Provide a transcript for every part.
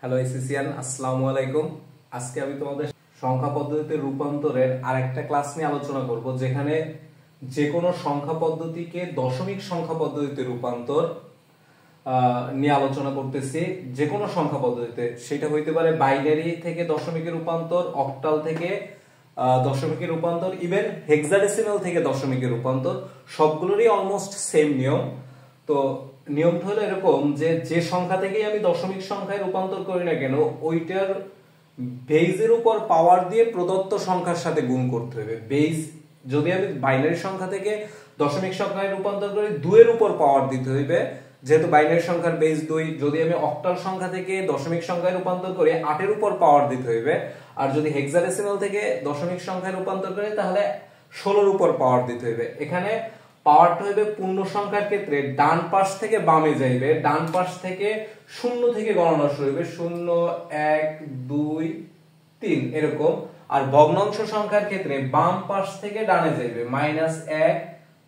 Hello এসিসিয়ান, আসসালামু আলাইকুম। আজকে আমি তোমাদের সংখ্যা পদ্ধতিতে রূপান্তরের আরেকটা ক্লাস নিয়ে আলোচনা করব, যেখানে যে কোনো সংখ্যা পদ্ধতিকে দশমিক সংখ্যা পদ্ধতিতে রূপান্তর নিয়ে আলোচনা করতেছি। যে কোনো সংখ্যা পদ্ধতিতে, সেটা হইতে পারে বাইনারি থেকে দশমিকে রূপান্তর, অক্টাল থেকে দশমিকে রূপান্তর, ইভেন হেক্সাডেসিমাল থেকে দশমিকে রূপান্তর, সবগুলোরই অলমোস্ট সেম নিয়ম। তো নিয়মটা হলো এরকম যে যে সংখ্যা থেকেই আমি দশমিক সংখ্যায় রূপান্তর করি না কেন, ওইটার বেজের উপর পাওয়ার দিয়ে প্রদত্ত সংখ্যার সাথে গুণ করতে হবে। বেজ যদি আমি বাইনারি সংখ্যা থেকে দশমিক সংখ্যায় রূপান্তর করি, 2 এর উপর পাওয়ার দিতে হইবে, যেহেতু বাইনারি সংখ্যার বেজ 2। যদি আমি অক্টাল সংখ্যা থেকে দশমিক সংখ্যায় রূপান্তর করি, 8 এর উপর পাওয়ার দিতে হইবে। আর যদি হেক্সাডেসিমাল থেকে দশমিক সংখ্যায় রূপান্তর করি, তাহলে 16 এর উপর পাওয়ার দিতে হইবে। এখানে পাওয়ারটা হইবে পূর্ণ সংখ্যার ক্ষেত্রে ডান পাশ থেকে বামে যাইবে, ডান পাশ থেকে শূন্য থেকে গণনা শুরু হইবে, 0 1 2 3 এরকম। আর ভগ্নাংশ সংখ্যার ক্ষেত্রে বাম পাশ থেকে ডানে যাইবে, -1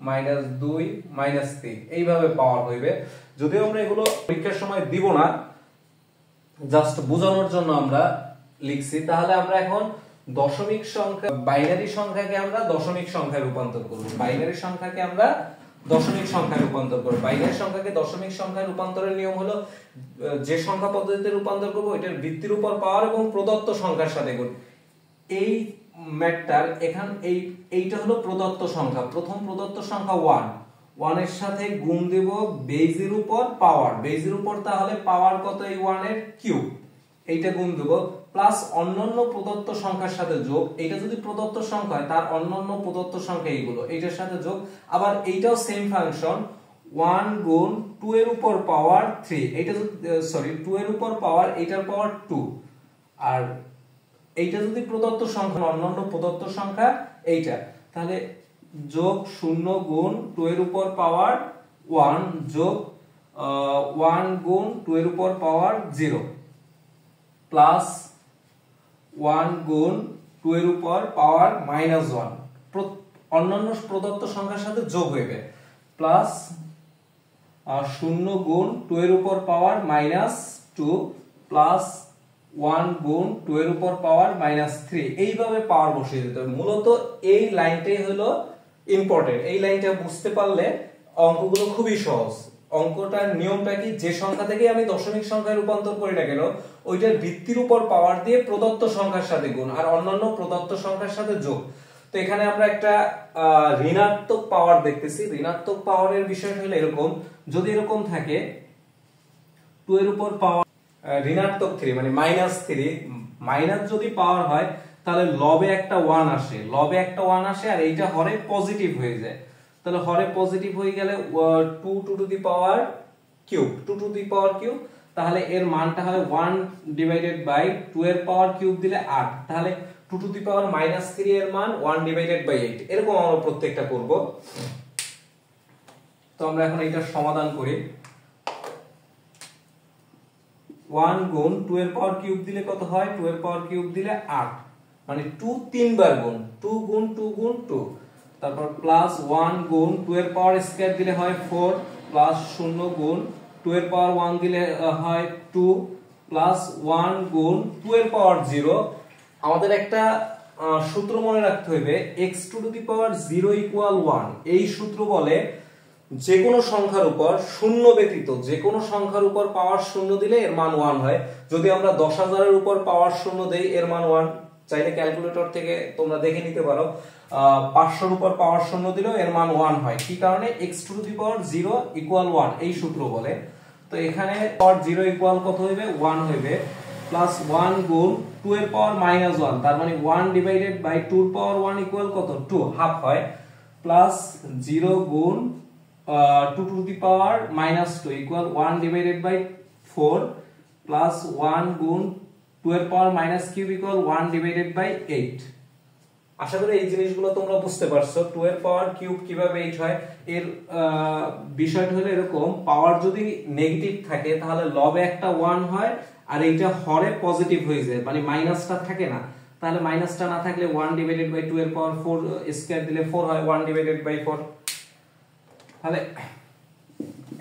-2 -3 এইভাবে পাওয়ার হইবে। যদিও আমরা এগুলো পরীক্ষার সময় দিব না, জাস্ট বোঝানোর জন্য আমরা লিখছি। তাহলে আমরা এখন দশমিক সংখ্যা, বাইনারি সংখ্যাকে আমরা দশমিক সংখ্যায় রূপান্তর করব। বাইনারি সংখ্যাকে আমরা দশমিক সংখ্যায় রূপান্তর করব। বাইনারি সংখ্যাকে দশমিক সংখ্যায় রূপান্তরের নিয়ম হলো, যে সংখ্যা পদ্ধতিতে রূপান্তর করব ওইটার ভিত্তির উপর পাওয়ার এবং প্রদত্ত সংখ্যার সাথে গুণ। এই ম্যাটটার এইটা হলো প্রদত্ত সংখ্যা। প্রথম প্রদত্ত সংখ্যা 1 এর সাথে গুণ দেব বেজের উপর পাওয়ার, বেজের উপর তাহলে পাওয়ার কত, এই 1 এর কিউব, এইটা গুণ দেব, প্লাস অন্যান্য প্রদত্ত সংখ্যার সাথে যোগ। এটা যদি প্রদত্ত সংখ্যা হয়, তার অন্যান্য প্রদত্ত সংখ্যা এইগুলো, এইটার সাথে যোগ। আবার এইটাও সেম ফাংশন, 1 গুণ 2 এর উপর পাওয়ার 3, এইটা যদি 2 এর উপর পাওয়ার, এইটার পাওয়ার 2। আর এইটা যদি প্রদত্ত সংখ্যা, অন্যান্য প্রদত্ত সংখ্যা এইটা, তাহলে যোগ 0 গুণ 2 এর উপর পাওয়ার 1 যোগ 1 গুণ 2 এর উপর পাওয়ার 0 প্লাস 1 গুণ 2 এর উপর পাওয়ার -1, অন্যান্য প্রদত্ত সংখ্যার সাথে যোগ হইবে, প্লাস 0 গুণ 2 এর উপর পাওয়ার -2 প্লাস 1 গুণ 2 এর উপর পাওয়ার -3। এইভাবে পাওয়ার বসিয়ে দিতে হবে। মূলত এই লাইনটাই হলো ইম্পর্টেন্ট। এই লাইনটা বুঝতে পারলে অঙ্কগুলো খুবই সহজ। অঙ্কটার নিয়মটা কি, যে সংখ্যা থেকে আমি দশমিক সংখ্যায় রূপান্তর করি না কেন, ওইটার ভিত্তির উপর পাওয়ার দিয়ে প্রদত্ত সংখ্যার সাথে গুণ আর অন্যান্য প্রদত্ত সংখ্যার সাথে যোগ। তো এখানে আমরা একটা ঋণাত্মক পাওয়ার দেখতেছি। ঋণাত্মক পাওয়ারের বিষয় হলো এরকম, যদি এরকম থাকে 2 এর উপর পাওয়ার ঋণাত্মক 3 মানে -3, মাইনাস যদি পাওয়ার হয় তাহলে লবে একটা 1 আসে, লবে একটা 1 আসে, আর এইটা হরে পজিটিভ হয়ে যায়। তাহলে হরে পজিটিভ হয়ে গেলে 2 to the power cube, 2 to the power cube, তাহলে এর মানটা হয় 1 ডিভাইডেড বাই 2 এর পাওয়ার কিউব দিলে 8। তাহলে 2 টু দি পাওয়ার -3 এর মান 1 ডিভাইডেড বাই 8। এরকম আমরা প্রত্যেকটা করব। তো আমরা এখন এটা সমাধান করি। 1 গুণ 2 এর পাওয়ার কিউব দিলে কত হয়, 2 এর পাওয়ার কিউব দিলে 8, মানে 2 তিনবার গুণ, 2 গুণ 2 গুণ 2, তারপর প্লাস 1 গুণ 2 এর পাওয়ার স্কয়ার দিলে হয় 4, প্লাস 0 গুণ 2 এর পাওয়ার 1 দিলে হয় 2, প্লাস 1 গুণ 2 এর পাওয়ার 0। আমাদের একটা সূত্র মনে রাখতে হবে, x two the power 0 equal 1। এই সূত্র বলে যে কোনো সংখ্যার উপর শূন্য ব্যতীত যে কোনো সংখ্যার উপর পাওয়ার 0 দিলে এর মান 1 হয়। যদি আমরা 10,000 এর উপর পাওয়ার 0 দেই, এর মান 1। চাইলে ক্যালকুলেটর থেকে তোমরা দেখে নিতে পারো, 500 এর উপর পাওয়ার 0 দিলেও এর মান 1 হয়। কি কারণে, x two the power 0 equal 1 এই সূত্র বলে। তো এখানে পাওয়ার 0 ইকুয়াল কত হইবে, 1 হইবে, প্লাস 1 গুণ 2 এর পাওয়ার -1, তার মানে 1 ডিভাইডেড বাই 2 এর পাওয়ার 1 ইকুয়াল কত, 2, হাফ হয়, প্লাস 0 গুণ 2 to the power -2 equal 1 divided by 4, plus 1 গুণ 2 এর power -cube equal 1 divided by 8। আশা করি এই জিনিসগুলো তোমরা বুঝতে পারছো। 2 এর পাওয়ার কিউব কিভাবে 8 হয়, এর বিষয়টা হলো এরকম, পাওয়ার যদি নেগেটিভ থাকে তাহলে লবে একটা 1 হয়, আর এইটা হরে পজিটিভ হয়ে যায়, মানে মাইনাসটা থাকে না। তাহলে মাইনাসটা না থাকলে 1 ডিভাইডেড বাই 2 এর পাওয়ার 4 স্কয়ার দিলে 4 হয়, 1 ডিভাইডেড বাই 4। তাহলে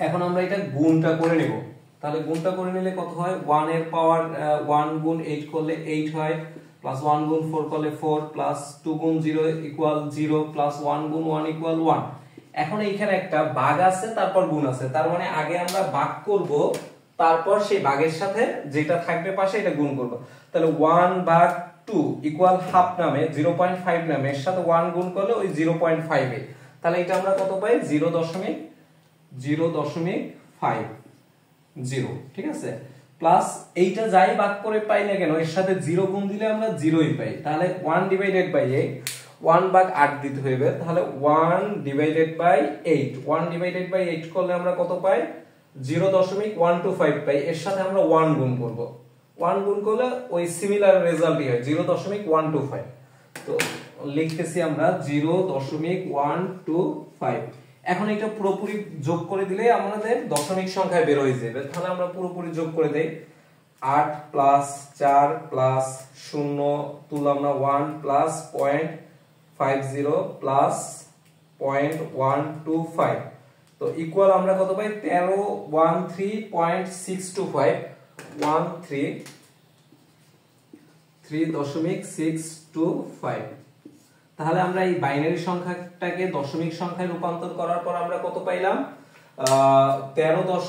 এখন আমরা এটা গুণটা করে নেব। তাহলে গুণটা করে নিলে কত হয় 1 এর পাওয়ার 1 গুণ 8 করলে 8 হয়, প্লাস 1 গুণ 4 করলে 4, প্লাস 2 গুণ 0 ইকুয়াল 0, প্লাস 1 গুণ 1 ইকুয়াল 1। এখন এইখানে একটা ভাগ আছে তারপর গুণ আছে, তার মানে আগে আমরা ভাগ করব তারপর সেই ভাগের সাথে যেটা থাকবে পাশে এটা গুণ করব। তাহলে 1 ভাগ 2 ইকুয়াল হাফ নামে 0.5 নামে এর সাথে 1 গুণ করলে ওই 0.5 এ, তাহলে এটা আমরা কত পাই 0.050, ঠিক আছে। প্লাস এইটা যাই ভাগ করে পাই না কেন এর সাথে 0 গুণ দিলে আমরা 0ই পাই, তাহলে 1 ডিভাইডেড বাই 8, 1 ভাগ 8 দিতে হইবে, তাহলে 1 ডিভাইডেড বাই 8, 1 ডিভাইডেড বাই 8 করলে আমরা কত পাই 0.125 পাই, এর সাথে আমরা 1 গুণ করব, 1 গুণ করলে ওই সিমিলার রেজাল্টই হয় 0.125। তো লিখতেছি আমরা 0.125। এখন এটা পুরোপুরি যোগ করে দিলে আমাদের দশমিক সংখ্যায় বের হয়ে যাবে, তাহলে আমরা পুরোপুরি যোগ করে দেই। 8 প্লাস 4 প্লাস 0 তুললাম না 1 প্লাস 0.50 প্লাস 0.125, তো ইকুয়াল আমরা কত পাই 13.625, 13.625। তাহলে আমরা এই বাইনারি সংখ্যাটাকে দশমিক সংখ্যায় রূপান্তর করার পর আমরা কত পাইলাম 13।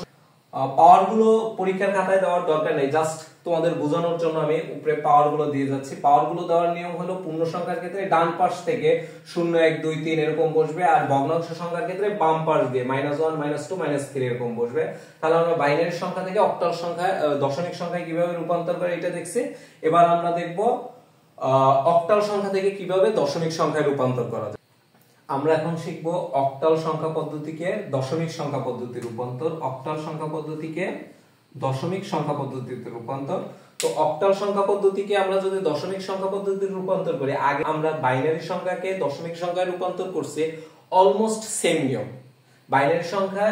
পাওয়ার গুলো পরীক্ষার খাতায় দেওয়ার দরকার নেই, জাস্ট তোমাদের বোঝানোর জন্য আমি উপরে পাওয়ার গুলো দিয়ে যাচ্ছি। পাওয়ার গুলো দেওয়ার নিয়ম হলো পূর্ণ সংখ্যার ক্ষেত্রে ডান পাশ থেকে 0 1 2 3 এরকম বসবে, আর ভগ্নাংশ সংখ্যার ক্ষেত্রে বাম পাশ দিয়ে -1 -2 -3 এরকম বসবে। তাহলে আমরা বাইনারি সংখ্যা থেকে অক্টাল সংখ্যা দশমিক সংখ্যায় কিভাবে রূপান্তর করে এটা দেখছি। এবার আমরা দেখব অক্টাল সংখ্যা থেকে কিভাবে দশমিক সংখ্যায় রূপান্তর করা যায়। আমরা এখন শিখব অক্টাল সংখ্যা পদ্ধতিকে দশমিক সংখ্যা পদ্ধতির রূপান্তর, অক্টাল সংখ্যা পদ্ধতিকে দশমিক সংখ্যা পদ্ধতিতে রূপান্তর। তো অক্টাল সংখ্যা পদ্ধতিকে আমরা যদি দশমিক সংখ্যা পদ্ধতিতে রূপান্তর করি, আগে আমরা বাইনারি সংখ্যাকে দশমিক সংখ্যায় রূপান্তর করছি, অলমোস্ট সেম নিয়ম। বাইনারি সংখ্যা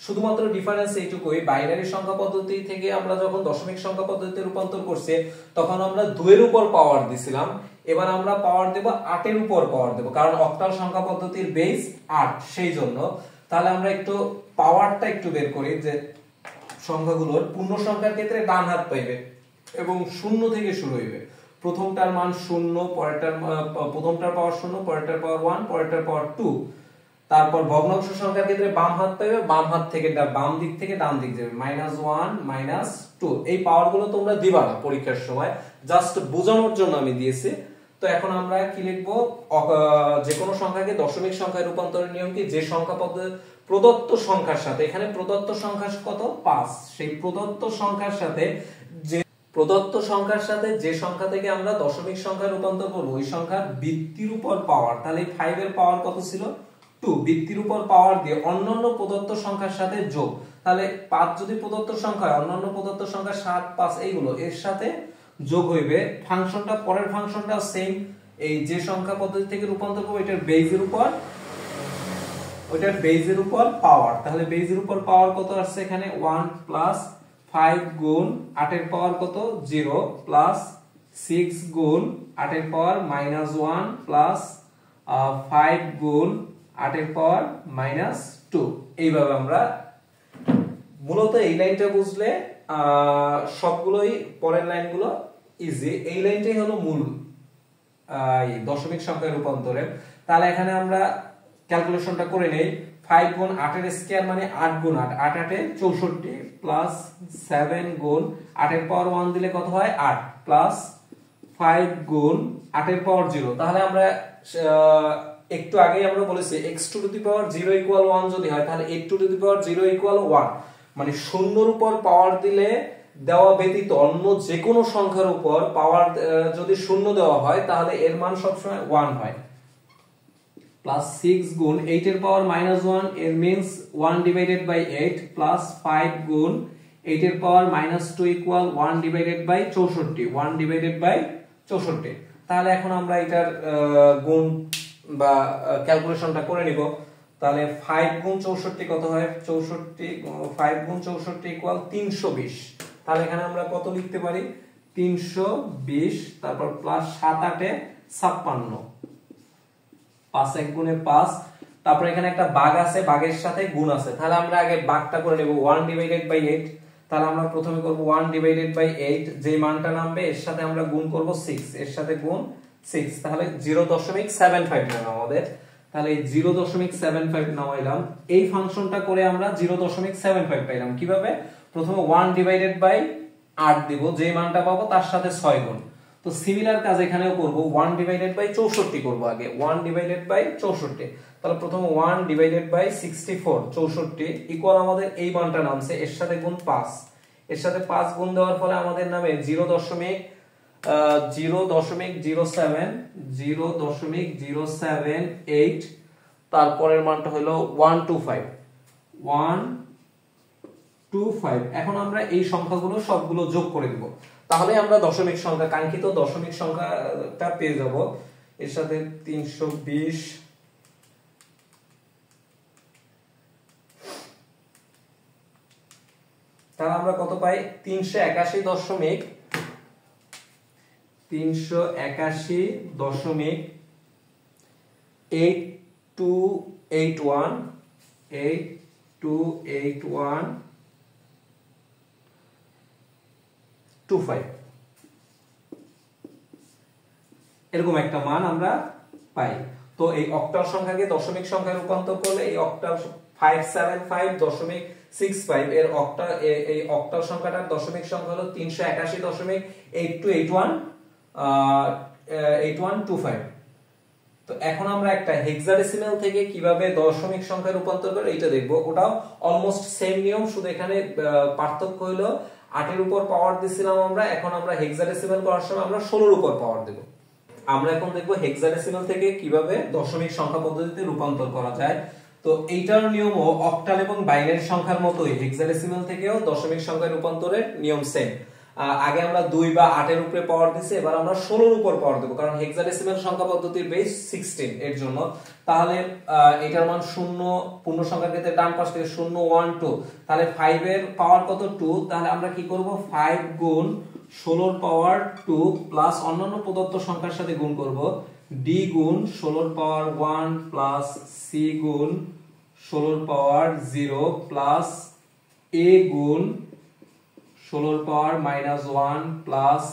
শুধুমাত্র ডিফারেন্স এইটুকুই, বাইনারি সংখ্যা পদ্ধতি থেকে আমরা যখন দশমিক সংখ্যা পদ্ধতিতে রূপান্তর করছি তখন আমরা 2 এর উপর পাওয়ার দিছিলাম, এবার আমরা পাওয়ার দেব 8 এর উপর পাওয়ার দেব, কারণ অক্টাল সংখ্যা পদ্ধতির বেস 8 সেই জন্য। তাহলে আমরা একটু পাওয়ারটা একটু বের করি, যে সংখ্যাগুলোর পূর্ণ সংখ্যার ক্ষেত্রে ডান হাত পাইবে এবং 0 থেকে শুরু হইবে, প্রথমটার মান 0, প্রথমটার পাওয়ার 0, পরেরটার পাওয়ার 1, পরেরটার পাওয়ার 2। তারপর ভগ্নাংশ সংখ্যার ক্ষেত্রে বাম হাত পাইবে, বাম হাত থেকে বাম দিক থেকে ডান দিক যাবে, -1 -2। এই পাওয়ার গুলো তোমরা দিবা না পরীক্ষার সময়, জাস্ট বোঝানোর জন্য আমি দিয়েছি। তো এখন আমরা কি লিখব, যে কোনো সংখ্যাকে দশমিক সংখ্যায় রূপান্তরের নিয়ম কি, যে সংখ্যা প্রদত্ত সংখ্যার সাথে, এখানে প্রদত্ত সংখ্যা কত 5, সেই প্রদত্ত সংখ্যার সাথে যে সংখ্যা থেকে আমরা দশমিক সংখ্যায় রূপান্তর করব ওই সংখ্যার ভিত্তির উপর পাওয়ার, তাহলে 5 এর পাওয়ার কত ছিল 2, ভিত্তির উপর পাওয়ার দিয়ে অন্যান্য প্রদত্ত সংখ্যার সাথে যোগ, তাহলে 5 যদি প্রদত্ত সংখ্যা হয় অন্যান্য প্রদত্ত সংখ্যা 7 5 এইগুলো এর সাথে যোগ হইবে। ফাংশনটা পরের ফাংশনটা সেম, এই যে সংখ্যা পদ্ধতি থেকে রূপান্তর করব এটার বেজের উপর পাওয়ার, তাহলে বেজের উপর পাওয়ার কত আসছে এখানে 1 প্লাস 5 গুণ 8 এর পাওয়ার কত 0 প্লাস 6 গুণ 8 এর পাওয়ার -1 প্লাস 5 গুণ 8 এর পাওয়ার -2। এইভাবে আমরা মূলত এই লাইনটা বুঝলে সবগুলোই পরের লাইনগুলো ইজি। এই লাইনটাই হলো মূল দশমিক সংখ্যায় রূপান্তরের। তাহলে এখানে আমরা ক্যালকুলেশনটা করে নেই, 5 গুণ 8 এর স্কয়ার মানে 8 গুণ 8, 8 8 এ 64 প্লাস 7 গুণ 8 এর পাওয়ার 1 দিলে কত হয় 8 প্লাস 5 গুণ 8 এর পাওয়ার 0। তাহলে আমরা একটু আগেই আমরা বলেছি x two the power 0 equal 1 যদি হয় তাহলে 8 টু দি পাওয়ার 0 ইকুয়াল 1, মানে শূন্যর উপর পাওয়ার দিলে দেওয়া ব্যতীত অন্য যে কোনো সংখ্যার উপর পাওয়ার যদি শূন্য দেওয়া হয় তাহলে এর মান সবসময় 1 হয়। প্লাস 6 গুণ 8 এর পাওয়ার -1 এর মিন্স 1 ডিভাইডেড বাই 8 প্লাস 5 গুণ 8 এর power -2 equal 1 divided by 64, 1 divided by 64। তাহলে এখন আমরা এটার গুণ বা ক্যালকুলেশনটা করে নিব। তাহলে 5 গুণ 64 কত হয় 5 গুণ 64 ইকুয়াল 320। তাহলে এখানে আমরা কত লিখতে পারি 320, তারপর প্লাস 7 8 এ 56, 5 1 গুণে 5, তারপর এখানে একটা ভাগ আছে, ভাগের সাথে গুণ আছে, তাহলে আমরা আগে ভাগটা করে নেব 1 ডিভাইডেড বাই 8, তাহলে আমরা প্রথমে করব 1 ডিভাইডেড বাই 8, যে মানটা নামবে এর সাথে আমরা গুণ করব 6, এর সাথে গুণ 6, তাহলে 0.75 নাম আমাদের। তাহলে এই 0.75 নামাইলাম, এই ফাংশনটা করে আমরা 0.75 পাইলাম কিভাবে? প্রথমে 1 ডিভাইডেড বাই 8 দিব, যে মানটা পাবো তার সাথে 6 গুণ। তো সিমিলার কাজ এখানেও করব, 1 ডিভাইডেড বাই 64 করব আগে, 1 ডিভাইডেড বাই 64। তাহলে প্রথমে 1 ডিভাইডেড বাই 64 64 ইকুয়াল আমাদের এই মানটা নামছে, এর সাথে গুণ 5, এর সাথে 5 গুণ দেওয়ার ফলে আমাদের নামে 0.078, তারপরের মানটা হলো 125। এখন আমরা এই সংখ্যাগুলো সবগুলো যোগ করে দিব, তাহলে আমরা দশমিক সংখ্যা, কাঙ্ক্ষিত দশমিক সংখ্যাটা পেয়ে যাব। এর সাথে 320, তাহলে আমরা কত পাই? 381.828125 এরকম একটা মান আমরা পাই। তো এই অক্টাল সংখ্যাকে দশমিক সংখ্যায় রূপান্তর করলে এই অক্টাল 575.65 এর এই অক্টাল সংখ্যাটার দশমিক সংখ্যা হলো 381.8125। তো এখন আমরা একটা হেক্সাডেসিমাল থেকে কিভাবে দশমিক সংখ্যায় রূপান্তর করে এটা দেখব। ওটাও অলমোস্ট সেম নিয়ম, শুধু এখানে পার্থক্য হলো 8 এর উপর পাওয়ার দিছিলাম আমরা, এখন আমরা হেক্সাডেসিমাল করার সময় আমরা 16 এর উপর পাওয়ার দেব। আমরা এখন দেখব হেক্সাডেসিমাল থেকে কিভাবে দশমিক সংখ্যা পদ্ধতিতে রূপান্তর করা যায়। তো এইটার নিয়মও অক্টাল এবং বাইনারি সংখ্যার মতোই হেক্সাডেসিমাল থেকেও দশমিক সংখ্যায় রূপান্তরের নিয়ম সেম। আগে আমরা 2 বা 8 এর উপরে পাওয়ার দিছি, এবার আমরা 16 এর উপর পাওয়ার দেব, কারণ হেক্সাডেসিমাল সংখ্যা পদ্ধতির বেস 16 এর জন্য। তাহলে এটার মান 0, পূর্ণ সংখ্যার ক্ষেত্রে ডান পাশ থেকে 0 1 2, তাহলে 5 এর পাওয়ার কত? 2। তাহলে আমরা কি করব? 5 গুণ 16 এর পাওয়ার 2 প্লাস অন্যান্য প্রদত্ত সংখ্যার সাথে গুণ করব, d গুণ 16 এর পাওয়ার 1 প্লাস c গুণ 16 এর পাওয়ার 0 প্লাস a গুণ 16 এর পাওয়ার -1 প্লাস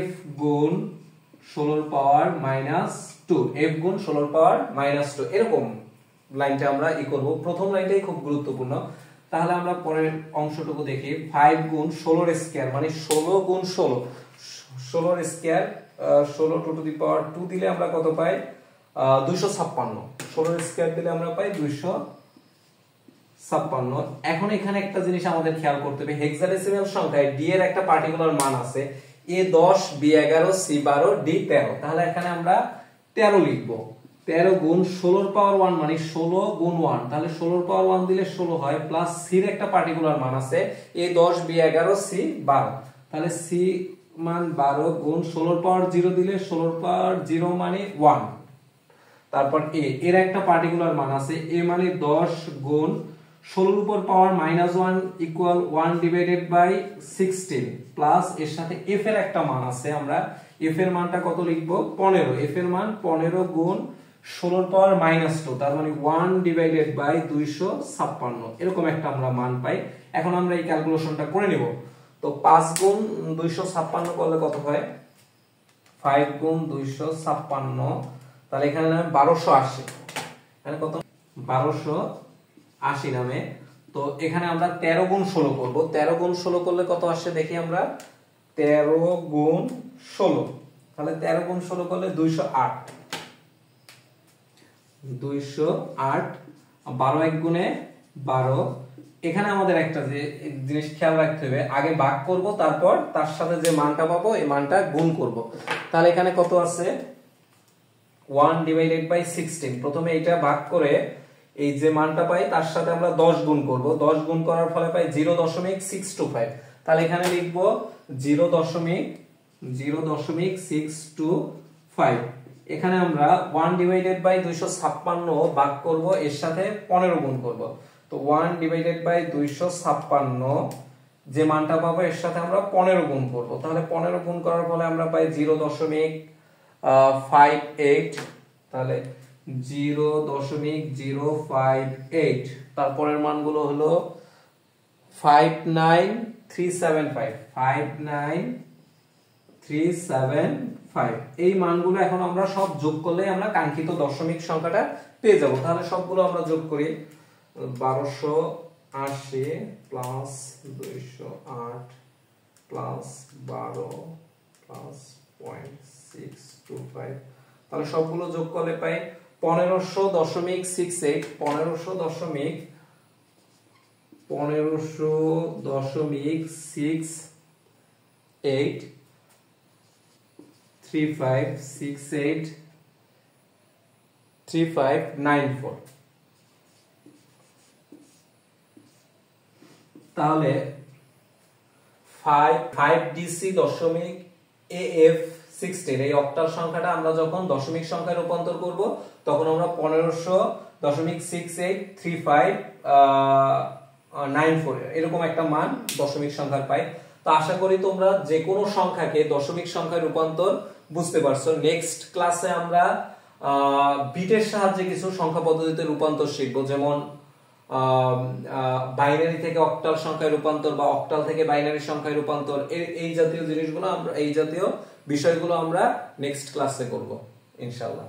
f গুণ 16 এর পাওয়ার -2, f গুণ 16 এর পাওয়ার -2। এরকম লাইনটা আমরা করব। প্রথম লাইনটাই খুব গুরুত্বপূর্ণ। তাহলে আমরা পরের অংশটুকু দেখি। 5 গুণ 16 এর স্কয়ার মানে 16 গুণ 16, 16 এর স্কয়ার 16 টু দি পাওয়ার 2 দিলে আমরা কত পাই? 256। 16 এর স্কয়ার দিলে আমরা পাই 256। এখন এখানে একটা জিনিস আমাদের খেয়াল করতে হবে, হেক্সাডেসিমাল সংখ্যায় d এর একটা পার্টিকুলার মান আছে, a 10, b 11, c 12, d 13। তাহলে এখানে আমরা 13 লিখব। 13 গুণ 16 এর পাওয়ার 1 মানে 16 গুণ 1, তাহলে 16 এর পাওয়ার 1 দিলে 16 হয়, প্লাস c এর একটা পার্টিকুলার মান আছে a 10, b 11, c 12, তাহলে c মান 12 গুণ 16 এর পাওয়ার 0 দিলে 16 এর পাওয়ার 0 মানে 1। তারপর a এর একটা পার্টিকুলার মান আছে, a মানে 10 গুণ 16 এর উপর পাওয়ার -1 ইকুয়াল 1 ডিভাইডেড বাই 16 প্লাস এর সাথে f এর একটা মান আছে, আমরা f এর মানটা কত লিখব? 15। f এর মান 15 গুণ 16 এর পাওয়ার -2, তার মানে 1 ডিভাইডেড বাই 256, এরকম একটা আমরা মান পাই। এখন আমরা এই ক্যালকুলেশনটা করে নিব। তো 5 গুণ 256 করলে কত হয়? 5 গুণ 256, তাহলে এখানে নামে 1280। এখানে কত? 1280 নামে। তো এখানে আমরা 13 গুণ 16 করব। 13 গুণ 16 করলে কত আসে দেখি আমরা। 13 গুণ 16, তাহলে 13 গুণ 16 করলে 208। 208, 12 এক গুণে 12। এখানে আমাদের একটা জিনিস খেয়াল রাখতে হবে, আগে ভাগ করব, তারপর তার সাথে যে মানটা পাবো এই মানটা গুণ করব। তাহলে এখানে কত আছে? 1 ডিভাইডেড বাই 16। প্রথমে এটা ভাগ করে এই যে মানটা পাই তার সাথে আমরা 10 গুণ করব। 10 গুণ করার ফলে পাই 0.625। তাহলে এখানে লিখব 0.625। এখানে আমরা 1 ডিভাইডেড বাই 256 ভাগ করব, এর সাথে 15 গুণ করব। তো 1 ডিভাইডেড বাই 256, যে মানটা পাবো এর সাথে আমরা 15 গুণ করব। তাহলে 15 গুণ করার ফলে আমরা পাই 0.58। তাহলে 0.058। তারপরের মানগুলো হলো 59375 এই মানগুলো এখন আমরা সব যোগ করলে আমরা কাঙ্ক্ষিত দশমিক সংখ্যাটা পেয়ে যাব। তাহলে সবগুলো আমরা যোগ করি। 1280 প্লাস 208 প্লাস 12 প্লাস 0.625, তাহলে সবগুলো যোগ করলে পাই 1500.68 1500.68 3568 3594। তাহলে 5DC দশমিক AF16 এই অক্টাল সংখ্যাটা আমরা যখন দশমিক সংখ্যায় রূপান্তর করব তখন আমরা 1500.683594 এরকম একটা মান দশমিক সংখ্যার পাই। তো আশা করি তোমরা যে কোনো সংখ্যাকে দশমিক সংখ্যায় রূপান্তর বুঝতে পারছো। নেক্সট ক্লাসে আমরা বিটের সাহায্যে কিছু সংখ্যা পদ্ধতিতে রূপান্তর শিখবো, যেমন বাইনারি থেকে অক্টাল সংখ্যায় রূপান্তর বা অক্টাল থেকে বাইনারি সংখ্যায় রূপান্তর, এই জাতীয় জিনিসগুলো আমরা এই জাতীয় বিষয়গুলো আমরা নেক্সট ক্লাসে করব ইনশাআল্লাহ।